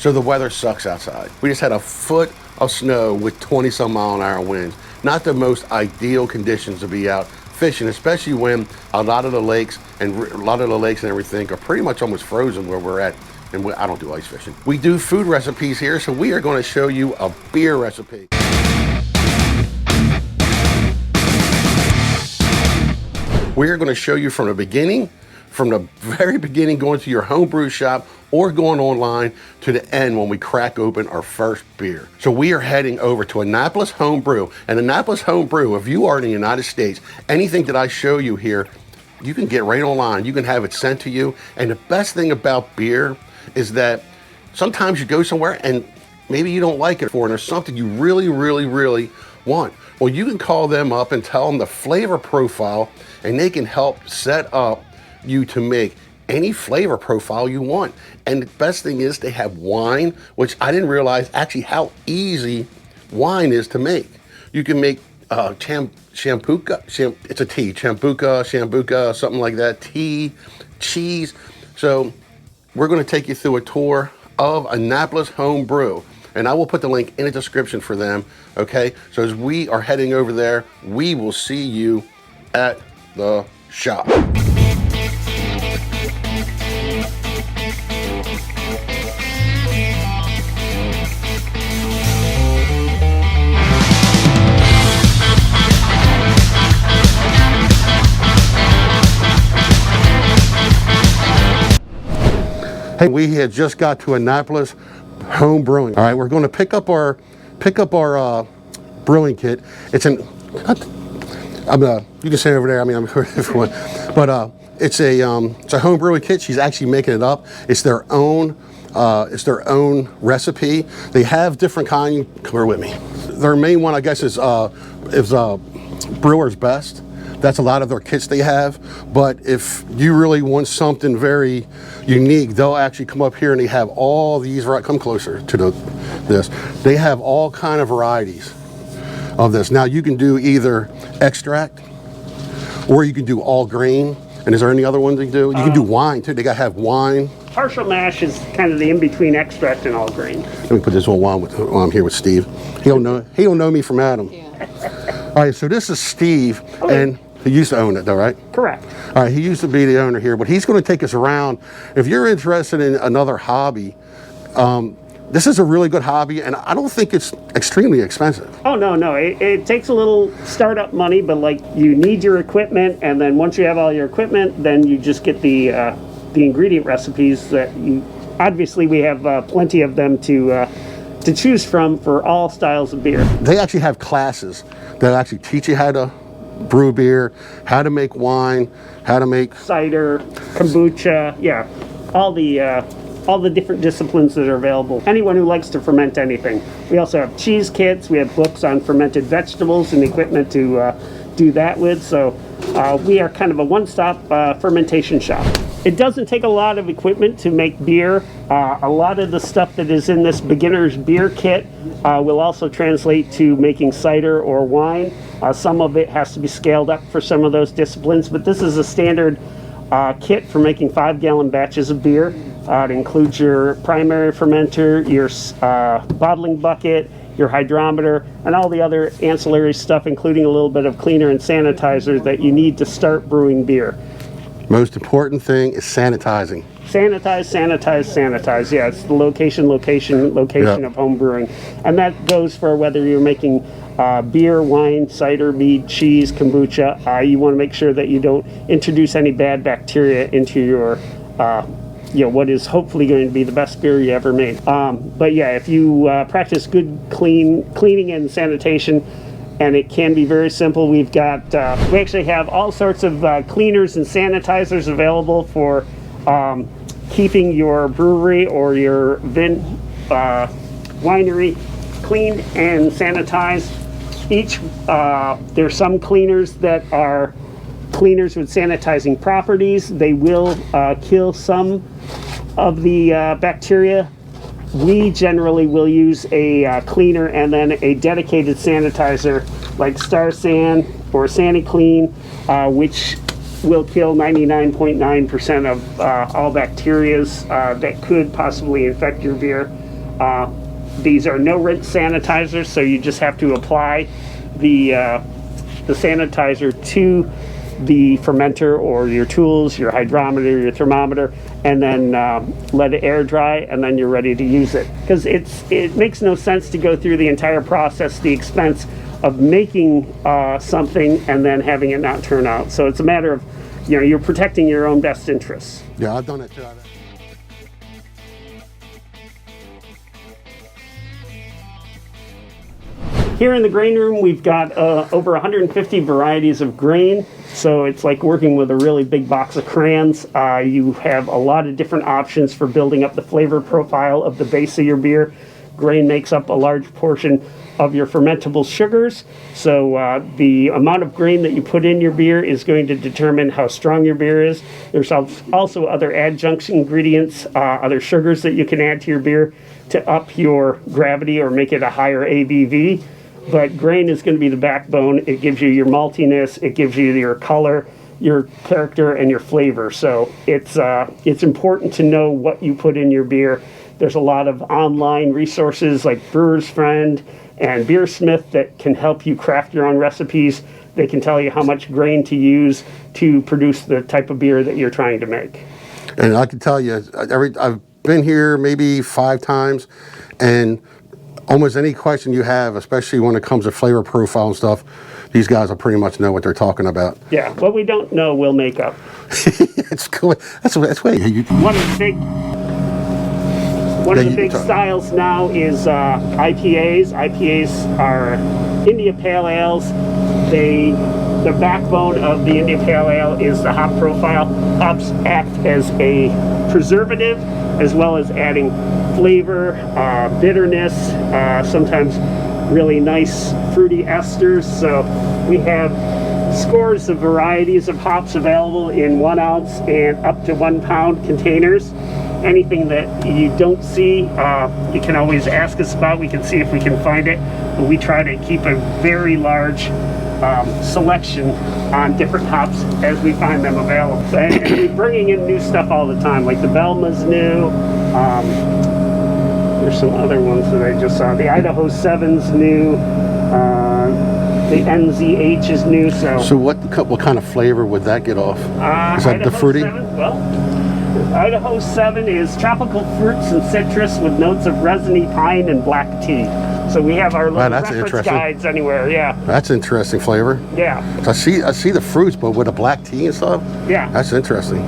So the weather sucks outside. We just had a foot of snow with 20-some-mile-an-hour winds. Not the most ideal conditions to be out fishing, especially when a lot of the lakes and everything are pretty much almost frozen where we're at. And I don't do ice fishing. We do food recipes here, so we are going to show you a beer recipe. We are going to show you from the beginning, from the very beginning, going to your home brew shop or going online to the end when we crack open our first beer. So we are heading over to Annapolis Home Brew. And Annapolis Home Brew, if you are in the United States, anything that I show you here, you can get right online. You can have it sent to you. And the best thing about beer is that sometimes you go somewhere and maybe you don't like it and there's something you really want. Well, you can call them up and tell them the flavor profile, and they can help set up you to make any flavor profile you want. And the best thing is they have wine, which I didn't realize actually how easy wine is to make. You can make chambuca, it's a tea, chambuca, something like that, tea, cheese. So we're going to take you through a tour of Annapolis Home Brew, and I will put the link in the description for them, okay? So as we are heading over there, we will see you at the shop. Hey, we had just got to Annapolis Home Brewing. All right, we're going to pick up our brewing kit. It's an you can say over there. I mean, I'm sure everyone, but it's a home brewing kit. She's actually making it up. It's their own recipe. They have different kind. Come here with me. Their main one, I guess, is Brewer's Best. That's a lot of their kits they have, but if you really want something very unique, they'll actually come up here and they have all these, right, come closer to this. They have all kind of varieties of this. Now you can do either extract or you can do all grain. And is there any other ones they do? You can do wine too. They got to have wine. Partial mash is kind of the in-between extract and all grain. Let me put this on while I'm here with Steve. He'll know me from Adam. Yeah. All right, so this is Steve, and he used to own it though, right? Correct. All right, he used to be the owner here, but he's going to take us around. If you're interested in another hobby, this is a really good hobby, and I don't think it's extremely expensive. Oh, no. It takes a little startup money, but like you need your equipment, and then once you have all your equipment, then you just get the ingredient recipes that you, obviously we have plenty of them to choose from for all styles of beer. They actually have classes that actually teach you how to brew beer, how to make wine, how to make cider, kombucha, yeah, all the different disciplines that are available. Anyone who likes to ferment anything. We also have cheese kits. We have books on fermented vegetables and equipment to do that with. So we are kind of a one-stop fermentation shop. It doesn't take a lot of equipment to make beer. A lot of the stuff that is in this beginner's beer kit will also translate to making cider or wine. Some of it has to be scaled up for some of those disciplines, but this is a standard kit for making 5-gallon batches of beer. It includes your primary fermenter, your bottling bucket, your hydrometer, and all the other ancillary stuff, including a little bit of cleaner and sanitizer that you need to start brewing beer. Most important thing is sanitizing. Sanitize. Yeah, it's the location yep. of home brewing. And that goes for whether you're making beer, wine, cider, mead, cheese, kombucha. You want to make sure that you don't introduce any bad bacteria into your what is hopefully going to be the best beer you ever made. But yeah, if you practice good cleaning and sanitation, and it can be very simple. We actually have all sorts of cleaners and sanitizers available for keeping your brewery or your winery cleaned and sanitized. There's some cleaners that are cleaners with sanitizing properties. They will kill some of the bacteria. We generally will use a cleaner and then a dedicated sanitizer like Star San or SaniClean, which will kill 99.9% of all bacterias that could possibly infect your beer. These are no rinse sanitizers, so you just have to apply the sanitizer to the fermenter or your tools, your hydrometer, your thermometer, and then let it air dry, and then you're ready to use it. Because it makes no sense to go through the entire process, the expense of making something and then having it not turn out. So it's a matter of, you're protecting your own best interests. Yeah, I've done it too. Here in the grain room, we've got over 150 varieties of grain. So it's like working with a really big box of crayons. You have a lot of different options for building up the flavor profile of the base of your beer. Grain makes up a large portion of your fermentable sugars. So the amount of grain that you put in your beer is going to determine how strong your beer is. There's also other adjunct ingredients, other sugars that you can add to your beer to up your gravity or make it a higher ABV. But grain is going to be the backbone. It gives you your maltiness, it gives you your color, your character, and your flavor. So it's important to know what you put in your beer. There's a lot of online resources like Brewer's Friend and Beersmith that can help you craft your own recipes. They can tell you how much grain to use to produce the type of beer that you're trying to make. And I can tell you, I've been here maybe 5 times, and almost any question you have, especially when it comes to flavor profile and stuff, these guys will pretty much know what they're talking about. Yeah, what we don't know, we'll make up. It's cool. That's way. One of the big styles now is IPAs. IPAs are India Pale Ales. The backbone of the India Pale Ale is the hop profile. Hops act as a preservative as well as adding flavor, bitterness, sometimes really nice fruity esters. So we have scores of varieties of hops available in 1 ounce and up to 1 pound containers. Anything that you don't see, you can always ask us about. We can see if we can find it. But we try to keep a very large selection on different hops as we find them available. And we're bringing in new stuff all the time, like the Belma's new. There's some other ones that I just saw. The Idaho 7's new. The NZH is new. So what kind of flavor would that get off? Is that Idaho the fruity? 7, Idaho 7 is tropical fruits and citrus with notes of resiny pine and black tea. So we have our little reference guides anywhere. Yeah. That's interesting flavor. Yeah. I see the fruits, but with the black tea and stuff. Yeah. That's interesting.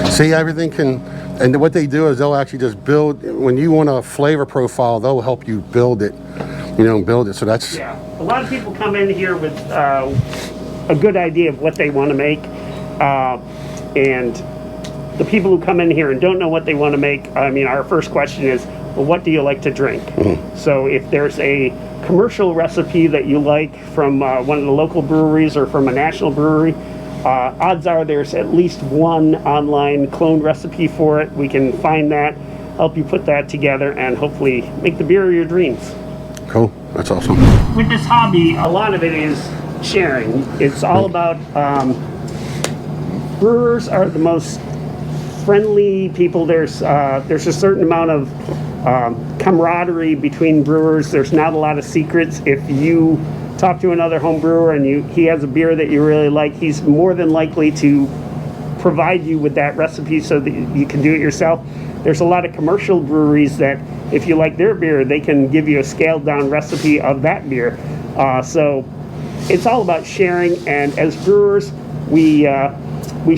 See, everything can, and what they do is they'll actually just build. When you want a flavor profile, they'll help you build it. So that's. Yeah. A lot of people come in here with a good idea of what they want to make, and the people who come in here and don't know what they want to make, our first question is, well, what do you like to drink? Mm-hmm. So if there's a commercial recipe that you like from one of the local breweries or from a national brewery, odds are there's at least one online clone recipe for it. We can find that, help you put that together, and hopefully make the beer of your dreams. Cool. That's awesome. With this hobby, a lot of it is sharing. It's all about brewers are the most friendly people. There's a certain amount of camaraderie between brewers. There's not a lot of secrets. If you talk to another home brewer and he has a beer that you really like, he's more than likely to provide you with that recipe so that you can do it yourself. There's a lot of commercial breweries that if you like their beer, they can give you a scaled down recipe of that beer. So it's all about sharing, and as brewers, we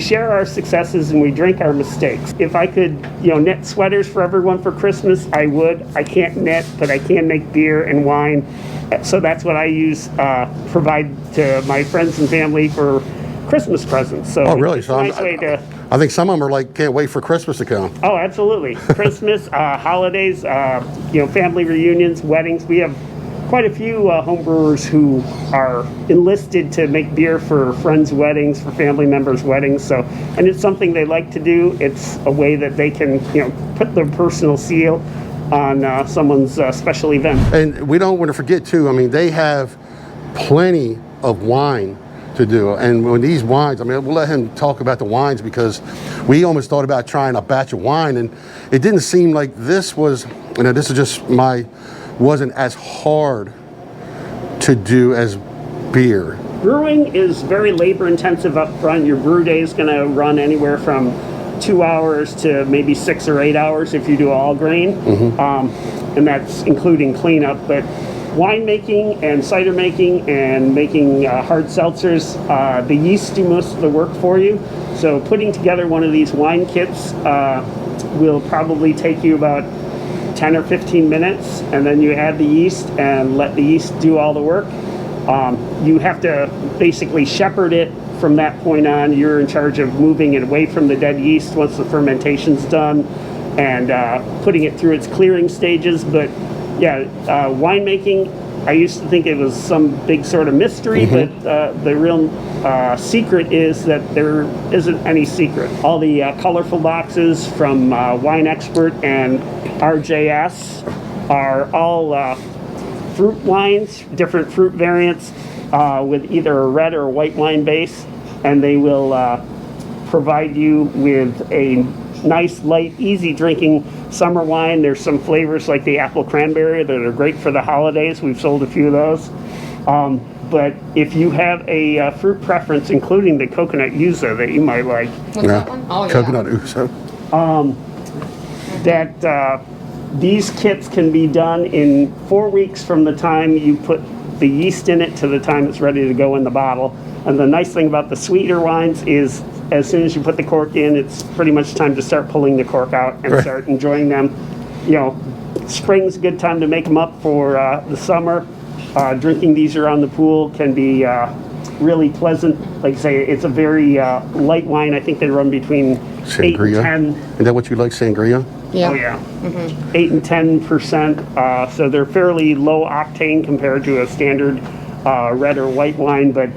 share our successes and we drink our mistakes. If I could, knit sweaters for everyone for Christmas, I would. I can't knit, but I can make beer and wine. So that's what I use, provide to my friends and family for Christmas presents. So oh, really? It's a nice way to. I think some of them are like, can't wait for Christmas to come. Oh, absolutely. Christmas, holidays, family reunions, weddings. We have quite a few homebrewers who are enlisted to make beer for friends' weddings, for family members' weddings. So, and it's something they like to do. It's a way that they can, put their personal seal on someone's special event. And we don't want to forget too. They have plenty of wine to do. And when these wines, we'll let him talk about the wines, because we almost thought about trying a batch of wine, and it didn't seem like this was And this is just wasn't as hard to do as beer. Brewing is very labor intensive up front. Your brew day is going to run anywhere from 2 hours to maybe 6 or 8 hours if you do all grain, and that's including cleanup. But winemaking and cider making and making hard seltzers, the yeast do most of the work for you. So putting together one of these wine kits will probably take you about 10 or 15 minutes, and then you add the yeast and let the yeast do all the work. You have to basically shepherd it from that point on. You're in charge of moving it away from the dead yeast once the fermentation's done and putting it through its clearing stages. But yeah, winemaking, I used to think it was some big sort of mystery, but the real secret is that there isn't any secret. All the colorful boxes from Wine Expert and RJS are all fruit wines, different fruit variants with either a red or a white wine base, and they will provide you with a nice, light, easy drinking summer wine. There's some flavors like the apple cranberry that are great for the holidays. We've sold a few of those. But if you have a fruit preference, including the coconut yuzu that you might like, What's that one? Oh, Coconut yeah. ouzo. these kits can be done in 4 weeks from the time you put the yeast in it to the time it's ready to go in the bottle. And the nice thing about the sweeter wines is as soon as you put the cork in, it's pretty much time to start pulling the cork out and start enjoying them. You know, spring's a good time to make them up for the summer. Drinking these around the pool can be really pleasant. Like I say, it's a very light wine. I think they run between Sangria. 8 and 10. Is that what you like, sangria? Yeah. Oh yeah, 8 and 10%. So they're fairly low octane compared to a standard red or white wine, but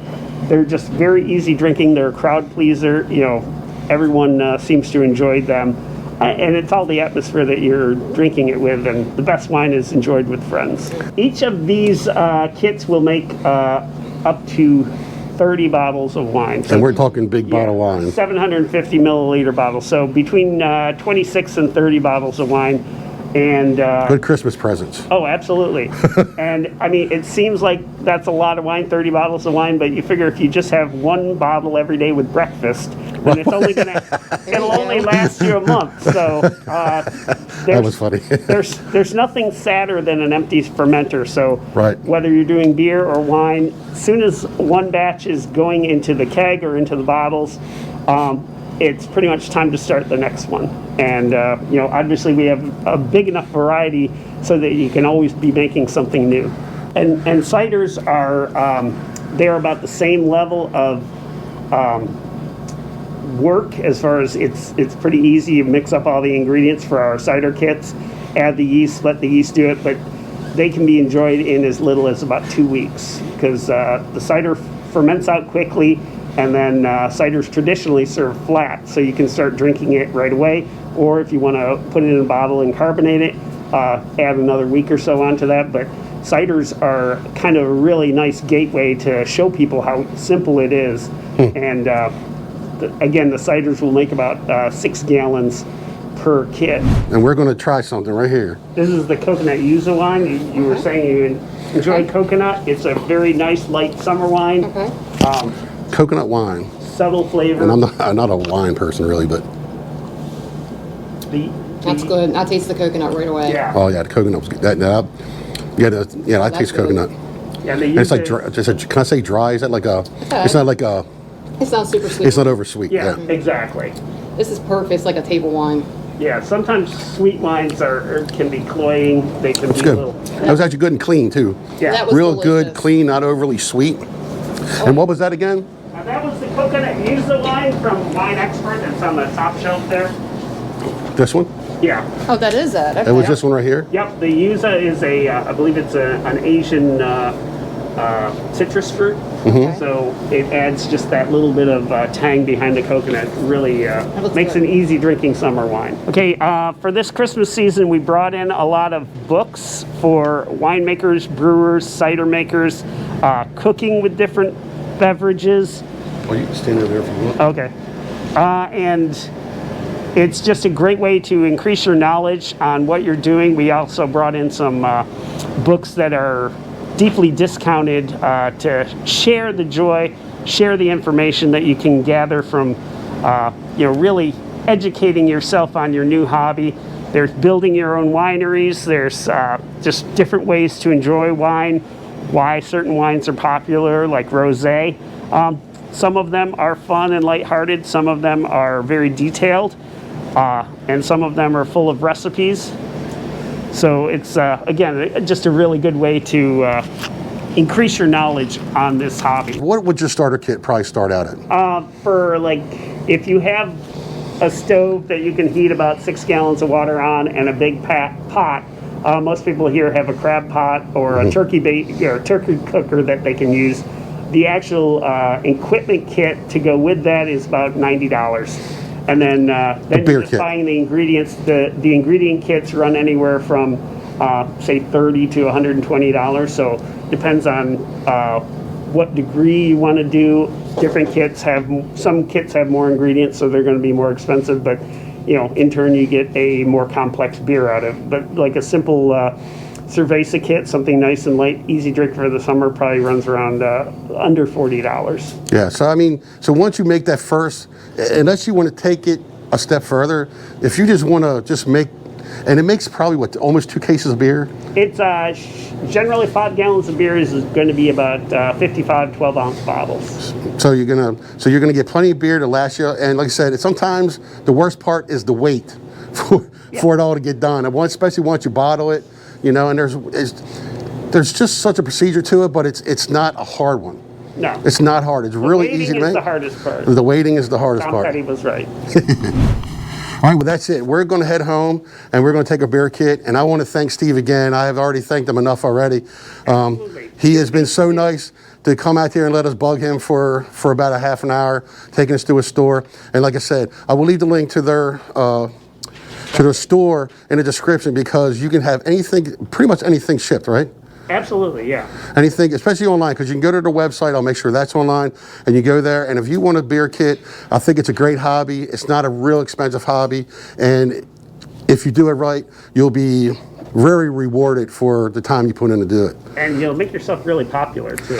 they're just very easy drinking. They're a crowd pleaser. You know, everyone seems to enjoy them, and it's all the atmosphere that you're drinking it with. And the best wine is enjoyed with friends. Each of these kits will make up to 30 bottles of wine. So And we're talking big bottle wine. 750 milliliter bottles. So between 26 and 30 bottles of wine. And Good Christmas presents. oh, absolutely. And I mean, it seems like that's a lot of wine, 30 bottles of wine, but you figure if you just have one bottle every day with breakfast, then it's only it'll only last you a month. So That was funny. there's nothing sadder than an empty fermenter. So Right. whether you're doing beer or wine, as soon as one batch is going into the keg or into the bottles, it's pretty much time to start the next one. And you know, obviously we have a big enough variety so that you can always be making something new. And ciders are they're about the same level of work as far as it's pretty easy. You mix up all the ingredients for our cider kits, add the yeast, let the yeast do it, but they can be enjoyed in as little as about 2 weeks because the cider ferments out quickly. And then ciders traditionally serve flat, so you can start drinking it right away. Or if you want to put it in a bottle and carbonate it, add another week or so onto that. But ciders are kind of a really nice gateway to show people how simple it is. And again, the ciders will make about 6 gallons per kit. And we're going to try something right here. This is the coconut yuzu wine. You were saying you enjoy coconut. It's a very nice light summer wine. Coconut wine. Subtle flavor. And I'm not a wine person really, but That's good. I taste the coconut right away. Yeah. oh yeah, the coconut was good. I taste good. coconut. Yeah, they And use it's like it- dry, can I say dry? Is that like a? Okay. It's not like a. It's not super sweet. It's not over sweet. Yeah, Yeah. exactly. This is perfect. It's like a table wine. Yeah, sometimes sweet wines can be cloying. They can It's be a good. little. That was actually good and clean too. Yeah. That was Real good, delicious. clean, not overly sweet. And what was that again? That was the coconut yuzu wine from Wine Expert. That's on the top shelf there. This one? Yeah. Oh, that is it. Okay. It was this one right here? Yep. The yuzu is I believe it's an Asian citrus fruit. So it adds just that little bit of tang behind the coconut. Really looks makes good. an easy drinking summer wine. Okay, for this Christmas season, we brought in a lot of books for winemakers, brewers, cider makers, cooking with different beverages. Well, you can stand over there if you want. Okay. And it's just a great way to increase your knowledge on what you're doing. We also brought in some books that are deeply discounted to share the joy, share the information that you can gather from, really educating yourself on your new hobby. There's building your own wineries. There's just different ways to enjoy wine, why certain wines are popular, like rosé. Some of them are fun and lighthearted. Some of them are very detailed. And some of them are full of recipes. So it's, again, just a really good way to increase your knowledge on this hobby. What would your starter kit probably start out at? For like, if you have a stove that you can heat about 6 gallons of water on and a big pot, most people here have a crab pot or a turkey cooker that they can use. The actual equipment kit to go with that is about $90. And then you're just buying the ingredients. The ingredient kits run anywhere from say $30 to $120. So depends on what degree you want to do. Different kits some kits have more ingredients, so they're going to be more expensive. But in turn, you get a more complex beer out of it. But like a simple cerveza kit, something nice and light, easy drink for the summer, probably runs around under $40. Yeah, so once you make that first, unless you want to take it a step further, if you just want to just make, and it makes probably almost 2 cases of beer? It's generally 5 gallons of beer is going to be about 55 12-ounce bottles. So you're gonna get plenty of beer to last you, and like I said, sometimes the worst part is the wait for it all to get done, especially once you bottle it. And there's just such a procedure to it, but it's not a hard one. No. It's not hard. It's really easy to make. The waiting is the hardest part. The waiting is the hardest Tom part. Petty was right. All right, well, that's it. We're going to head home, and we're going to take a beer kit. And I want to thank Steve again. I have already thanked him enough already. He has been so nice to come out here and let us bug him for about a half an hour, taking us to a store. And like I said, I will leave the link to their store in the description, because you can have anything, pretty much anything shipped, right? Absolutely, yeah. Anything, especially online, because you can go to their website. I'll make sure that's online, and you go there. And if you want a beer kit, I think it's a great hobby. It's not a real expensive hobby, and if you do it right, you'll be very rewarded for the time you put in to do it. And you'll make yourself really popular too.